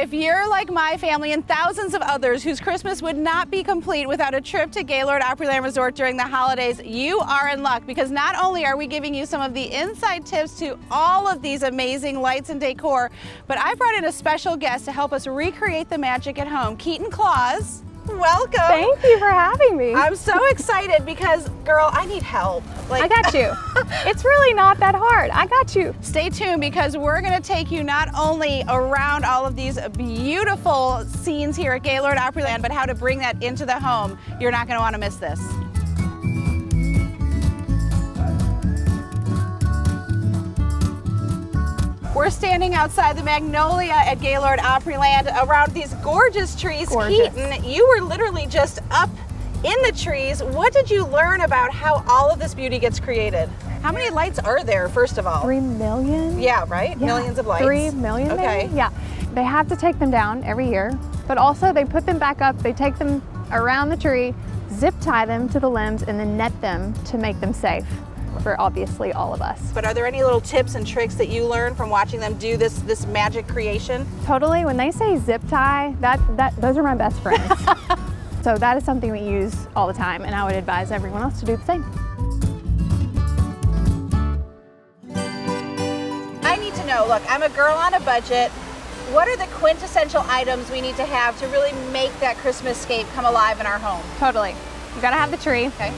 If you're like my family and thousands of others whose Christmas would not be complete without a trip to Gaylord Opryland Resort during the holidays, you are in luck, because not only are we giving you some of the inside tips to all of these amazing lights and decor, but I brought in a special guest to help us recreate the magic at home. Keatyn Klaus, welcome. Thank you for having me. I'm so excited because, girl, I need help. I got you. It's really not that hard. I got you. Stay tuned, because we're going to take you not only around all of these beautiful scenes here at Gaylord Opryland, but how to bring that into the home. You're not going to want to miss this. We're standing outside the Magnolia at Gaylord Opryland around these gorgeous trees. Gorgeous. Keatyn, you were literally just up in the trees. What did you learn about how all of this beauty gets created? How many lights are there, first of all? 3 million? Yeah, right? Yeah. Millions of lights. 3 million, okay. maybe? Yeah. They have to take them down every year, but also they put them back up. They take them around the tree, zip tie them to the limbs, and then net them to make them safe for obviously all of us. But are there any little tips and tricks that you learned from watching them do this magic creation? Totally. When they say zip tie, those are my best friends. So that is something we use all the time, and I would advise everyone else to do the same. I need to know, look, I'm a girl on a budget. What are the quintessential items we need to have to really make that Christmas-scape come alive in our home? Totally. You gotta have the tree. Okay.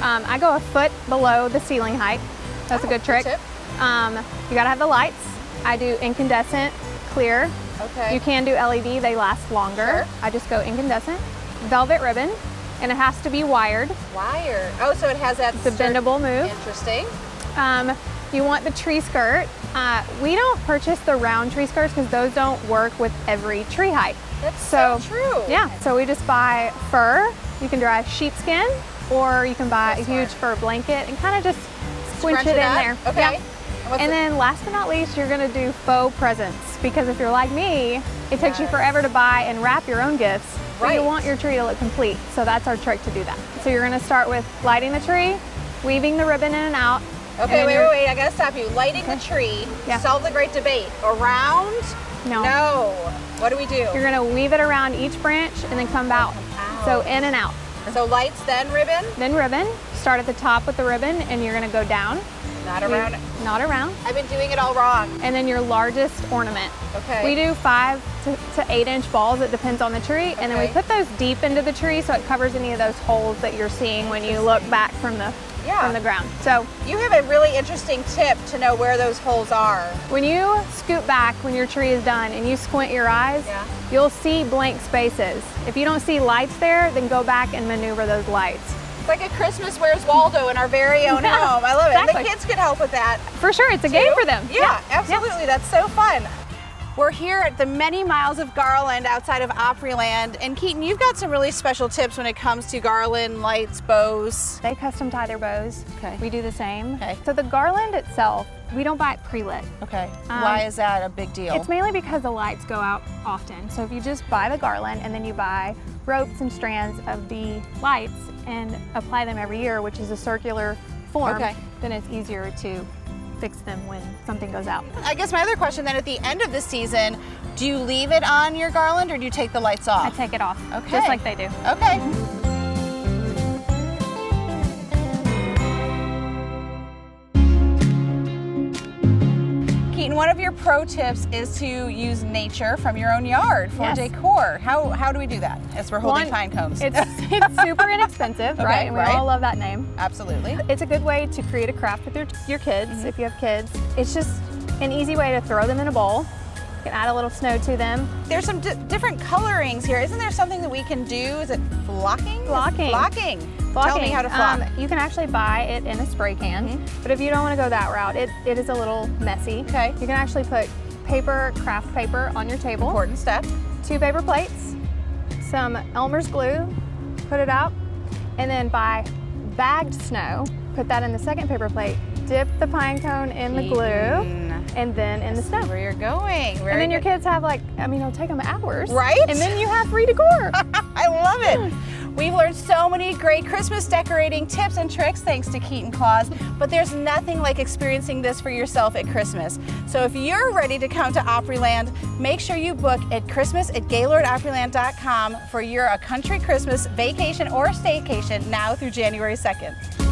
I go a foot below the ceiling height. That's a good trick. Good tip. You gotta have the lights. I do incandescent, clear. Okay. You can do LED, they last longer. Sure. I just go incandescent. Velvet ribbon, and it has to be wired. Wire. Oh, so it has that It's a bendable move. Interesting. You want the tree skirt. We don't purchase the round tree skirts because those don't work with every tree height. That's so true. Yeah, so we just buy fur. You can dry sheepskin, or you can buy a huge fur blanket and kind of just squinch it in there. Okay. Yeah. And then last but not least, you're gonna do faux presents, because if you're like me, it takes you forever to buy and wrap your own gifts. But you want your tree to look complete, so that's our trick to do that. So you're gonna start with lighting the tree, weaving the ribbon in and out. Okay, wait, I gotta stop you. Lighting the tree, solve the great debate. Around? No. What do we do? You're gonna weave it around each branch and then come out. So in and out. So lights, then ribbon? Then ribbon. Start at the top with the ribbon and you're gonna go down. Not around? Not around. I've been doing it all wrong. And then your largest ornament. Okay. We do 5 to 8 inch balls, it depends on the tree, and then we put those deep into the tree so it covers any of those holes that you're seeing when you look back from the ground. So you have a really interesting tip to know where those holes are. when you scoot back when your tree is done and you squint your eyes, you'll see blank spaces. If you don't see lights there, then go back and maneuver those lights. It's like a Christmas Where's Waldo in our very own home. I love it. Exactly. The kids could help with that. For sure, it's a game for them. Yeah, absolutely. That's so fun. We're here at the many miles of Garland outside of Opryland. And Keatyn, you've got some really special tips when it comes to garland, lights, bows. They custom tie their bows. Okay. We do the same. Okay. So the garland itself, we don't buy it pre-lit. Okay. Why is that a big deal? It's mainly because the lights go out often. So if you just buy the garland and then you buy ropes and strands of the lights and apply them every year, which is a circular form, then it's easier to fix them when something goes out. I guess my other question then, at the end of the season, do you leave it on your garland or do you take the lights off? I take it off, Okay. just like they do. Okay. Keatyn, one of your pro tips is to use nature from your own yard for decor. How do we do that as we're holding pine cones? It's super inexpensive, right? And we all love that name. Absolutely. It's a good way to create a craft with your kids, if you have kids. It's just an easy way to throw them in a bowl. You can add a little snow to them. There's some different colorings here. Isn't there something that we can do? Is it flocking? Flocking. Tell me how to flock. You can actually buy it in a spray can, but if you don't want to go that route, it is a little messy. Okay. You can actually put craft paper on your table. Important step. 2 paper plates, some Elmer's glue, put it out, and then buy bagged snow, put that in the second paper plate, dip the pine cone in the glue, and then in the snow. Where you're going. And then your kids have it'll take them hours. Right? And then you have free decor. I love it. We've learned so many great Christmas decorating tips and tricks thanks to Keatyn Klaus, but there's nothing like experiencing this for yourself at Christmas. So if you're ready to come to Opryland, make sure you book at Christmas@GaylordOpryland.com for your country Christmas vacation or staycation now through January 2nd.